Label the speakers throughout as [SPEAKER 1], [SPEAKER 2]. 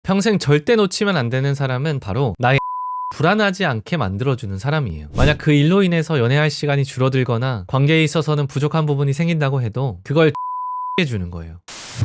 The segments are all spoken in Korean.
[SPEAKER 1] 평생 절대 놓치면 안 되는 사람은 바로 나의 불안하지 않게 만들어주는 사람이에요. 만약 그 일로 인해서 연애할 시간이 줄어들거나 관계에 있어서는 부족한 부분이 생긴다고 해도 그걸 해주는 거예요.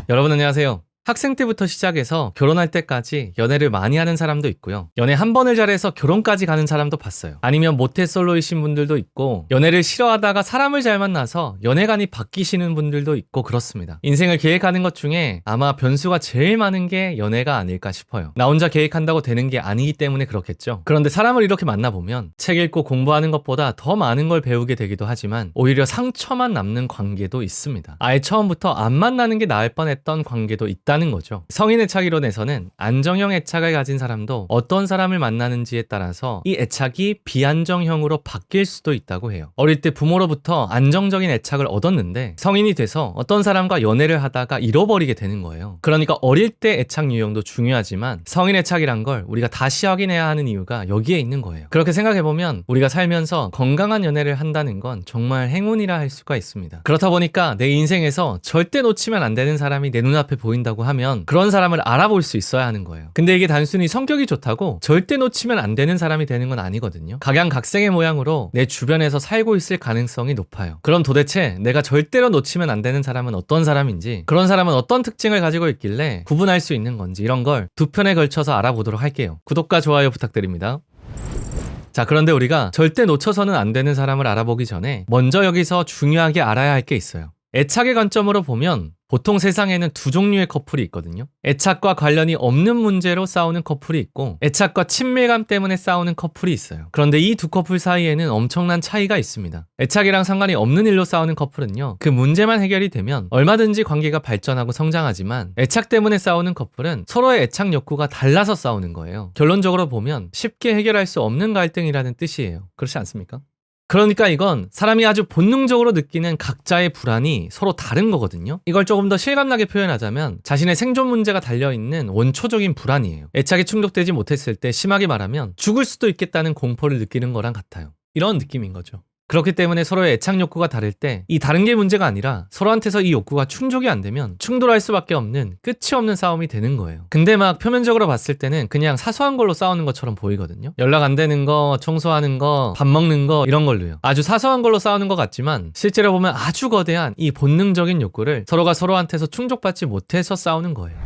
[SPEAKER 1] 여러분 안녕하세요. 학생 때부터 시작해서 결혼할 때까지 연애를 많이 하는 사람도 있고요. 연애 한 번을 잘해서 결혼까지 가는 사람도 봤어요. 아니면 모태솔로이신 분들도 있고, 연애를 싫어하다가 사람을 잘 만나서 연애관이 바뀌시는 분들도 있고 그렇습니다. 인생을 계획하는 것 중에 아마 변수가 제일 많은 게 연애가 아닐까 싶어요. 나 혼자 계획한다고 되는 게 아니기 때문에 그렇겠죠. 그런데 사람을 이렇게 만나보면 책 읽고 공부하는 것보다 더 많은 걸 배우게 되기도 하지만 오히려 상처만 남는 관계도 있습니다. 아예 처음부터 안 만나는 게 나을 뻔했던 관계도 있다는 거죠. 성인 애착 이론에서는 안정형 애착을 가진 사람도 어떤 사람을 만나는지에 따라서 이 애착이 비안정형으로 바뀔 수도 있다고 해요. 어릴 때 부모로부터 안정적인 애착을 얻었는데 성인이 돼서 어떤 사람과 연애를 하다가 잃어버리게 되는 거예요. 그러니까 어릴 때 애착 유형도 중요하지만 성인 애착이란 걸 우리가 다시 확인해야 하는 이유가 여기에 있는 거예요. 그렇게 생각해보면 우리가 살면서 건강한 연애를 한다는 건 정말 행운이라 할 수가 있습니다. 그렇다 보니까 내 인생에서 절대 놓치면 안 되는 사람이 내 눈앞에 보인다고 하면 그런 사람을 알아볼 수 있어야 하는 거예요. 근데 이게 단순히 성격이 좋다고 절대 놓치면 안 되는 사람이 되는 건 아니거든요. 각양각색의 모양으로 내 주변에서 살고 있을 가능성이 높아요. 그럼 도대체 내가 절대로 놓치면 안 되는 사람은 어떤 사람인지, 그런 사람은 어떤 특징을 가지고 있길래 구분할 수 있는 건지, 이런 걸 두 편에 걸쳐서 알아보도록 할게요. 구독과 좋아요 부탁드립니다. 자, 그런데 우리가 절대 놓쳐서는 안 되는 사람을 알아보기 전에 먼저 여기서 중요하게 알아야 할 게 있어요. 애착의 관점으로 보면 보통 세상에는 두 종류의 커플이 있거든요. 애착과 관련이 없는 문제로 싸우는 커플이 있고, 애착과 친밀감 때문에 싸우는 커플이 있어요. 그런데 이 두 커플 사이에는 엄청난 차이가 있습니다. 애착이랑 상관이 없는 일로 싸우는 커플은요, 그 문제만 해결이 되면 얼마든지 관계가 발전하고 성장하지만, 애착 때문에 싸우는 커플은 서로의 애착 욕구가 달라서 싸우는 거예요. 결론적으로 보면 쉽게 해결할 수 없는 갈등이라는 뜻이에요. 그렇지 않습니까? 그러니까 이건 사람이 아주 본능적으로 느끼는 각자의 불안이 서로 다른 거거든요. 이걸 조금 더 실감나게 표현하자면 자신의 생존 문제가 달려있는 원초적인 불안이에요. 애착이 충족되지 못했을 때 심하게 말하면 죽을 수도 있겠다는 공포를 느끼는 거랑 같아요. 이런 느낌인 거죠. 그렇기 때문에 서로의 애착 욕구가 다를 때 이 다른 게 문제가 아니라 서로한테서 이 욕구가 충족이 안 되면 충돌할 수밖에 없는 끝이 없는 싸움이 되는 거예요. 근데 막 표면적으로 봤을 때는 그냥 사소한 걸로 싸우는 것처럼 보이거든요. 연락 안 되는 거, 청소하는 거, 밥 먹는 거, 이런 걸로요. 아주 사소한 걸로 싸우는 것 같지만 실제로 보면 아주 거대한 이 본능적인 욕구를 서로가 서로한테서 충족받지 못해서 싸우는 거예요.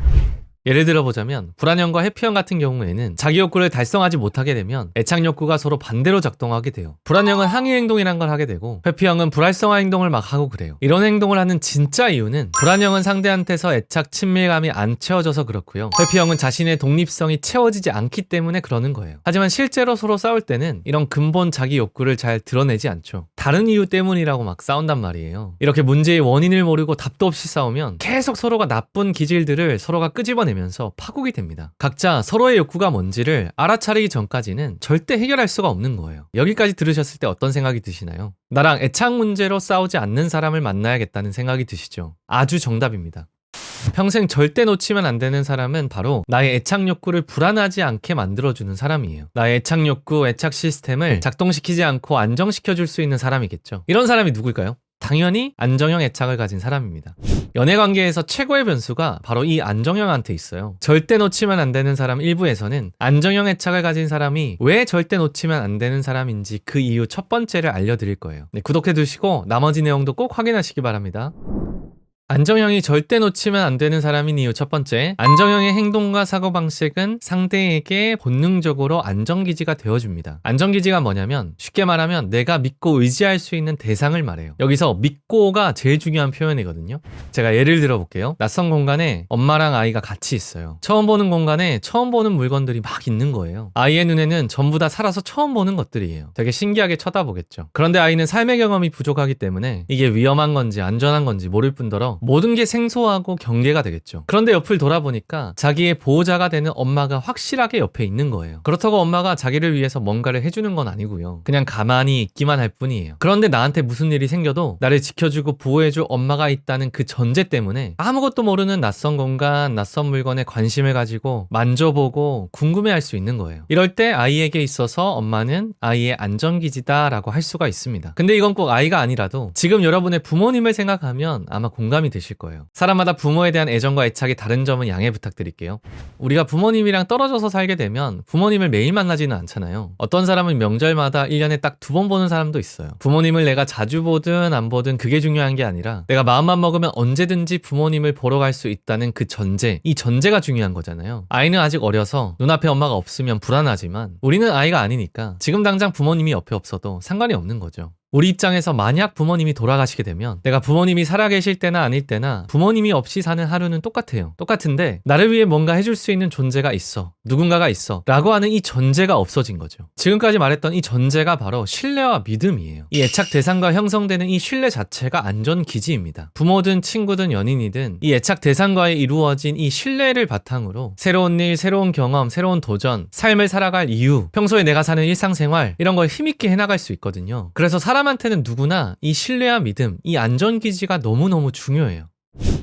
[SPEAKER 1] 예를 들어보자면 불안형과 회피형 같은 경우에는 자기 욕구를 달성하지 못하게 되면 애착 욕구가 서로 반대로 작동하게 돼요. 불안형은 항의 행동이란 걸 하게 되고, 회피형은 불활성화 행동을 막 하고 그래요. 이런 행동을 하는 진짜 이유는 불안형은 상대한테서 애착 친밀감이 안 채워져서 그렇고요, 회피형은 자신의 독립성이 채워지지 않기 때문에 그러는 거예요. 하지만 실제로 서로 싸울 때는 이런 근본 자기 욕구를 잘 드러내지 않죠. 다른 이유 때문이라고 막 싸운단 말이에요. 이렇게 문제의 원인을 모르고 답도 없이 싸우면 계속 서로가 나쁜 기질들을 서로가 끄집어내면서 파국이 됩니다. 각자 서로의 욕구가 뭔지를 알아차리기 전까지는 절대 해결할 수가 없는 거예요. 여기까지 들으셨을 때 어떤 생각이 드시나요? 나랑 애착 문제로 싸우지 않는 사람을 만나야겠다는 생각이 드시죠? 아주 정답입니다. 평생 절대 놓치면 안 되는 사람은 바로 나의 애착 욕구를 불안하지 않게 만들어주는 사람이에요. 나의 애착 욕구, 애착 시스템을 작동시키지 않고 안정시켜줄 수 있는 사람이겠죠. 이런 사람이 누굴까요? 당연히 안정형 애착을 가진 사람입니다. 연애관계에서 최고의 변수가 바로 이 안정형한테 있어요. 절대 놓치면 안 되는 사람 1부에서는 안정형 애착을 가진 사람이 왜 절대 놓치면 안 되는 사람인지 그 이유 첫 번째를 알려드릴 거예요. 네, 구독해두시고 나머지 내용도 꼭 확인하시기 바랍니다. 안정형이 절대 놓치면 안 되는 사람인 이유 첫 번째, 안정형의 행동과 사고방식은 상대에게 본능적으로 안정기지가 되어줍니다. 안정기지가 뭐냐면 쉽게 말하면 내가 믿고 의지할 수 있는 대상을 말해요. 여기서 믿고가 제일 중요한 표현이거든요. 제가 예를 들어볼게요. 낯선 공간에 엄마랑 아이가 같이 있어요. 처음 보는 공간에 처음 보는 물건들이 막 있는 거예요. 아이의 눈에는 전부 다 살아서 처음 보는 것들이에요. 되게 신기하게 쳐다보겠죠. 그런데 아이는 삶의 경험이 부족하기 때문에 이게 위험한 건지 안전한 건지 모를 뿐더러 모든 게 생소하고 경계가 되겠죠. 그런데 옆을 돌아보니까 자기의 보호자가 되는 엄마가 확실하게 옆에 있는 거예요. 그렇다고 엄마가 자기를 위해서 뭔가를 해주는 건 아니고요, 그냥 가만히 있기만 할 뿐이에요. 그런데 나한테 무슨 일이 생겨도 나를 지켜주고 보호해줄 엄마가 있다는 그 전제 때문에 아무것도 모르는 낯선 공간, 낯선 물건에 관심을 가지고 만져보고 궁금해할 수 있는 거예요. 이럴 때 아이에게 있어서 엄마는 아이의 안정기지다라고 할 수가 있습니다. 근데 이건 꼭 아이가 아니라도 지금 여러분의 부모님을 생각하면 아마 공감이 공감이 되실 거예요. 사람마다 부모에 대한 애정과 애착이 다른 점은 양해 부탁드릴게요. 우리가 부모님이랑 떨어져서 살게 되면 부모님을 매일 만나지는 않잖아요. 어떤 사람은 명절마다 1년에 딱 2번 보는 사람도 있어요. 부모님을 내가 자주 보든 안 보든 그게 중요한 게 아니라 내가 마음만 먹으면 언제든지 부모님을 보러 갈 수 있다는 그 전제, 이 전제가 중요한 거잖아요. 아이는 아직 어려서 눈앞에 엄마가 없으면 불안하지만 우리는 아이가 아니니까 지금 당장 부모님이 옆에 없어도 상관이 없는 거죠. 우리 입장에서 만약 부모님이 돌아가시게 되면 내가 부모님이 살아계실 때나 아닐 때나 부모님이 없이 사는 하루는 똑같아요. 똑같은데 나를 위해 뭔가 해줄 수 있는 존재가 있어. 누군가가 있어. 라고 하는 이 전제가 없어진 거죠. 지금까지 말했던 이 전제가 바로 신뢰와 믿음이에요. 이 애착 대상과 형성되는 이 신뢰 자체가 안전기지입니다. 부모든 친구든 연인이든 이 애착 대상과의 이루어진 이 신뢰를 바탕으로 새로운 일, 새로운 경험, 새로운 도전, 삶을 살아갈 이유, 평소에 내가 사는 일상생활 이런 걸 힘있게 해나갈 수 있거든요. 그래서 사람한테는 누구나 이 신뢰와 믿음, 이 안전기지가 너무너무 중요해요.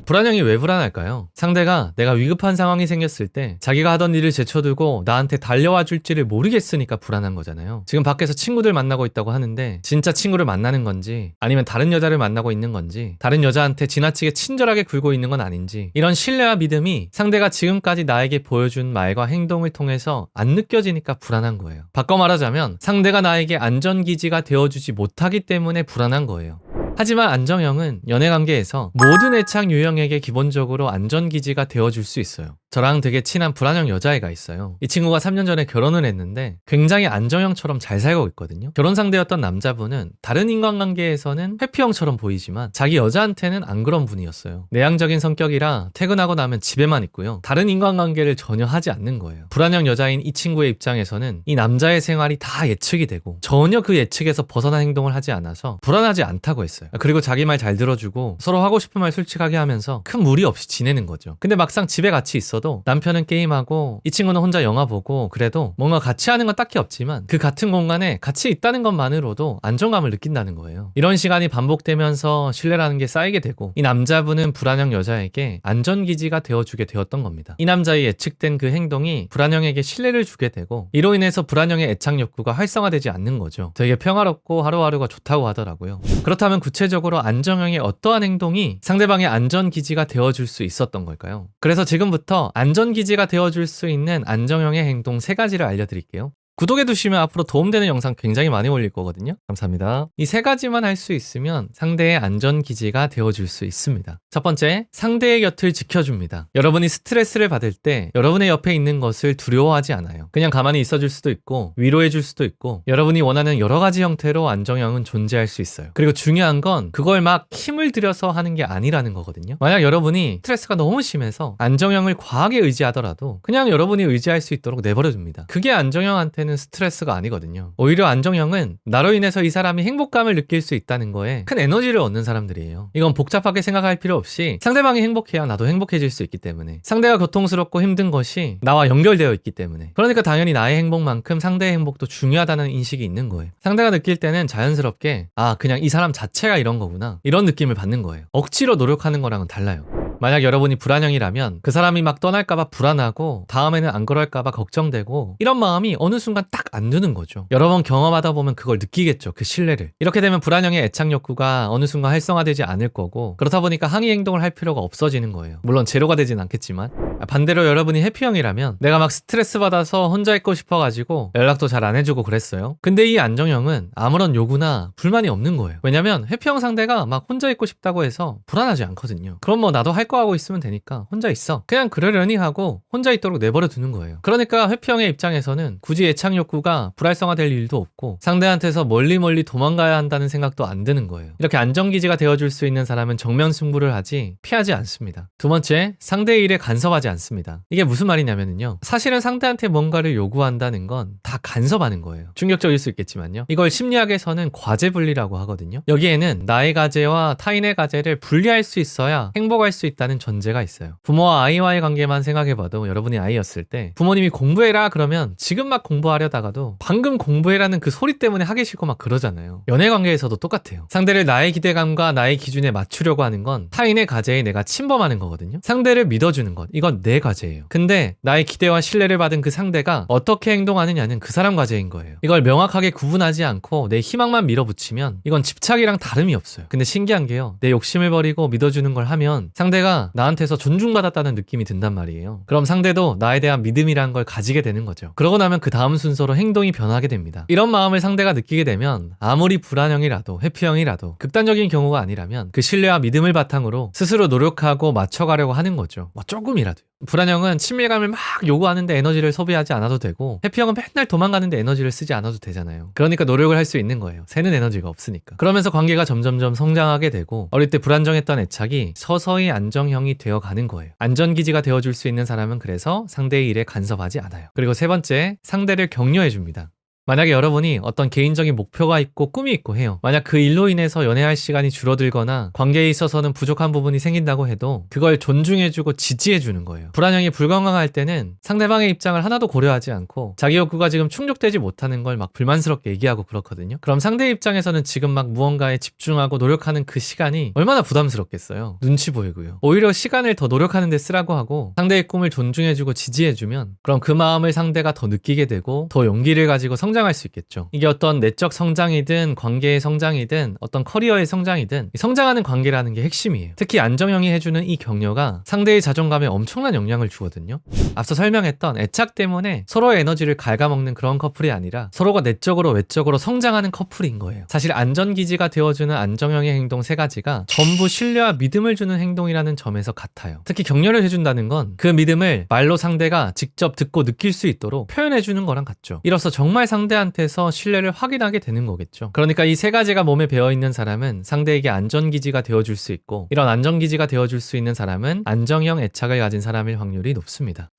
[SPEAKER 1] 불안형이 왜 불안할까요? 상대가 내가 위급한 상황이 생겼을 때 자기가 하던 일을 제쳐두고 나한테 달려와 줄지를 모르겠으니까 불안한 거잖아요. 지금 밖에서 친구들 만나고 있다고 하는데 진짜 친구를 만나는 건지 아니면 다른 여자를 만나고 있는 건지 다른 여자한테 지나치게 친절하게 굴고 있는 건 아닌지 이런 신뢰와 믿음이 상대가 지금까지 나에게 보여준 말과 행동을 통해서 안 느껴지니까 불안한 거예요. 바꿔 말하자면 상대가 나에게 안전기지가 되어주지 못하기 때문에 불안한 거예요. 하지만 안정형은 연애관계에서 모든 애착 유형에게 기본적으로 안전기지가 되어줄 수 있어요. 저랑 되게 친한 불안형 여자애가 있어요. 이 친구가 3년 전에 결혼을 했는데 굉장히 안정형처럼 잘 살고 있거든요. 결혼 상대였던 남자분은 다른 인간관계에서는 회피형처럼 보이지만 자기 여자한테는 안 그런 분이었어요. 내향적인 성격이라 퇴근하고 나면 집에만 있고요. 다른 인간관계를 전혀 하지 않는 거예요. 불안형 여자인 이 친구의 입장에서는 이 남자의 생활이 다 예측이 되고 전혀 그 예측에서 벗어난 행동을 하지 않아서 불안하지 않다고 했어요. 그리고 자기 말 잘 들어주고 서로 하고 싶은 말 솔직하게 하면서 큰 무리 없이 지내는 거죠. 근데 막상 집에 같이 있어도 남편은 게임하고 이 친구는 혼자 영화 보고 그래도 뭔가 같이 하는 건 딱히 없지만 그 같은 공간에 같이 있다는 것만으로도 안정감을 느낀다는 거예요. 이런 시간이 반복되면서 신뢰라는 게 쌓이게 되고 이 남자분은 불안형 여자에게 안전기지가 되어주게 되었던 겁니다. 이 남자의 예측된 그 행동이 불안형에게 신뢰를 주게 되고 이로 인해서 불안형의 애착 욕구가 활성화되지 않는 거죠. 되게 평화롭고 하루하루가 좋다고 하더라고요. 그렇다면 구체적으로 안정형의 어떠한 행동이 상대방의 안전기지가 되어줄 수 있었던 걸까요? 그래서 지금부터 안전기지가 되어줄 수 있는 안정형의 행동 3가지를 알려드릴게요. 구독해두시면 앞으로 도움되는 영상 굉장히 많이 올릴 거거든요. 감사합니다. 이 3가지만 할 수 있으면 상대의 안전기지가 되어줄 수 있습니다. 첫 번째, 상대의 곁을 지켜줍니다. 여러분이 스트레스를 받을 때 여러분의 옆에 있는 것을 두려워하지 않아요. 그냥 가만히 있어줄 수도 있고 위로해줄 수도 있고 여러분이 원하는 여러 가지 형태로 안정형은 존재할 수 있어요. 그리고 중요한 건 그걸 막 힘을 들여서 하는 게 아니라는 거거든요. 만약 여러분이 스트레스가 너무 심해서 안정형을 과하게 의지하더라도 그냥 여러분이 의지할 수 있도록 내버려둡니다. 그게 안정형한테 는 스트레스가 아니거든요. 오히려 안정형은 나로 인해서 이 사람이 행복감을 느낄 수 있다는 거에 큰 에너지를 얻는 사람들이에요. 이건 복잡하게 생각할 필요 없이 상대방이 행복해야 나도 행복해질 수 있기 때문에 상대가 고통스럽고 힘든 것이 나와 연결되어 있기 때문에 그러니까 당연히 나의 행복만큼 상대의 행복도 중요하다는 인식이 있는 거예요. 상대가 느낄 때는 자연스럽게 그냥 이 사람 자체가 이런 거구나 이런 느낌을 받는 거예요. 억지로 노력하는 거랑은 달라요. 만약 여러분이 불안형이라면 그 사람이 막 떠날까봐 불안하고 다음에는 안 그럴까봐 걱정되고 이런 마음이 어느 순간 딱 안 드는 거죠. 여러 번 경험하다 보면 그걸 느끼겠죠. 그 신뢰를. 이렇게 되면 불안형의 애착 욕구가 어느 순간 활성화되지 않을 거고 그렇다 보니까 항의 행동을 할 필요가 없어지는 거예요. 물론 제로가 되진 않겠지만 반대로 여러분이 해피형이라면 내가 막 스트레스 받아서 혼자 있고 싶어가지고 연락도 잘 안 해주고 그랬어요. 근데 이 안정형은 아무런 요구나 불만이 없는 거예요. 왜냐면 회피형 상대가 막 혼자 있고 싶다고 해서 불안하지 않거든요. 그럼 뭐 나도 할 거 하고 있으면 되니까 혼자 있어. 그냥 그러려니 하고 혼자 있도록 내버려 두는 거예요. 그러니까 회피형의 입장에서는 굳이 애착 욕구가 불활성화될 일도 없고 상대한테서 멀리 도망가야 한다는 생각도 안 드는 거예요. 이렇게 안정기지가 되어줄 수 있는 사람은 정면 승부를 하지 피하지 않습니다. 두 번째, 상대의 일에 간섭하지 않습니다. 이게 무슨 말이냐면요. 사실은 상대한테 뭔가를 요구한다는 건 다 간섭하는 거예요. 충격적일 수 있겠지만요. 이걸 심리학에서는 과제 분리라고 하거든요. 여기에는 나의 과제와 타인의 과제를 분리할 수 있어야 행복할 수 있다는 전제가 있어요. 부모와 아이와의 관계만 생각해봐도 여러분이 아이였을 때 부모님이 공부해라 그러면 지금 막 공부하려다가도 방금 공부해라는 그 소리 때문에 하기 싫고 막 그러잖아요. 연애 관계에서도 똑같아요. 상대를 나의 기대감과 나의 기준에 맞추려고 하는 건 타인의 가제에 내가 침범하는 거거든요. 상대를 믿어주는 것, 이건 내 과제예요. 근데 나의 기대와 신뢰를 받은 그 상대가 어떻게 행동하느냐는 그 사람 과제인 거예요. 이걸 명확하게 구분하지 않고 내 희망만 밀어붙이면 이건 집착이랑 다름이 없어요. 근데 신기한 게요, 내 욕심을 버리고 믿어주는 걸 하면 상대가 나한테서 존중받았다는 느낌이 든단 말이에요. 그럼 상대도 나에 대한 믿음이란 걸 가지게 되는 거죠. 그러고 나면 그 다음 순서로 행동이 변하게 됩니다. 이런 마음을 상대가 느끼게 되면 아무리 불안형이라도 회피형이라도 극단적인 경우가 아니라면 그 신뢰와 믿음을 바탕으로 스스로 노력하고 맞춰가려고 하는 거죠. 뭐 조금이라도. 불안형은 친밀감을 막 요구하는데 에너지를 소비하지 않아도 되고, 회피형은 맨날 도망가는데 에너지를 쓰지 않아도 되잖아요. 그러니까 노력을 할 수 있는 거예요. 새는 에너지가 없으니까. 그러면서 관계가 점점점 성장하게 되고, 어릴 때 불안정했던 애착이 서서히 안정형이 되어가는 거예요. 안전기지가 되어줄 수 있는 사람은 그래서 상대의 일에 간섭하지 않아요. 그리고 세 번째, 상대를 격려해줍니다. 만약에 여러분이 어떤 개인적인 목표가 있고 꿈이 있고 해요. 만약 그 일로 인해서 연애할 시간이 줄어들거나 관계에 있어서는 부족한 부분이 생긴다고 해도 그걸 존중해주고 지지해주는 거예요. 불안형이 불건강할 때는 상대방의 입장을 하나도 고려하지 않고 자기 욕구가 지금 충족되지 못하는 걸 막 불만스럽게 얘기하고 그렇거든요. 그럼 상대 입장에서는 지금 막 무언가에 집중하고 노력하는 그 시간이 얼마나 부담스럽겠어요. 눈치 보이고요. 오히려 시간을 더 노력하는 데 쓰라고 하고 상대의 꿈을 존중해주고 지지해주면, 그럼 그 마음을 상대가 더 느끼게 되고 더 용기를 가지고 성장할 수 있겠죠. 이게 어떤 내적 성장이든 관계의 성장이든 어떤 커리어의 성장이든 성장하는 관계라는 게 핵심이에요. 특히 안정형이 해주는 이 격려가 상대의 자존감에 엄청난 영향을 주거든요. 앞서 설명했던 애착 때문에 서로의 에너지를 갉아먹는 그런 커플이 아니라 서로가 내적으로 외적으로 성장하는 커플인 거예요. 사실 안전기지가 되어주는 안정형의 행동 세 가지가 전부 신뢰와 믿음을 주는 행동이라는 점에서 같아요. 특히 격려를 해준다는 건 그 믿음을 말로 상대가 직접 듣고 느낄 수 있도록 표현해주는 거랑 같죠. 이로써 정말 상대한테서 신뢰를 확인하게 되는 거겠죠. 그러니까 이 세 가지가 몸에 배어있는 사람은 상대에게 안전기지가 되어줄 수 있고, 이런 안전기지가 되어줄 수 있는 사람은 안정형 애착을 가진 사람일 확률이 높습니다.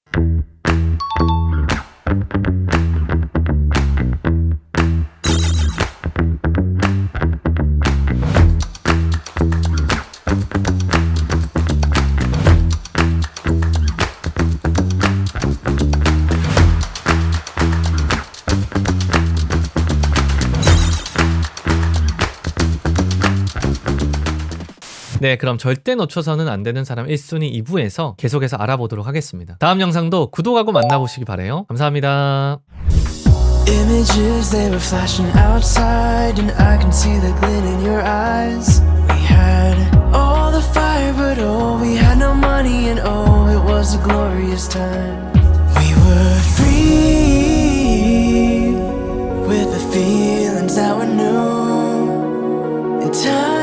[SPEAKER 1] 네, 그럼 절대 놓쳐서는 안 되는 사람 1순위 2부에서 계속해서 알아보도록 하겠습니다. 다음 영상도 구독하고 만나보시기 바래요. 감사합니다.
[SPEAKER 2] Images, they were flashing outside, and I can see the glint in your eyes. We had all the fire, but oh, we had no money, and oh, it was a glorious time. We were free with the feelings that were new, and time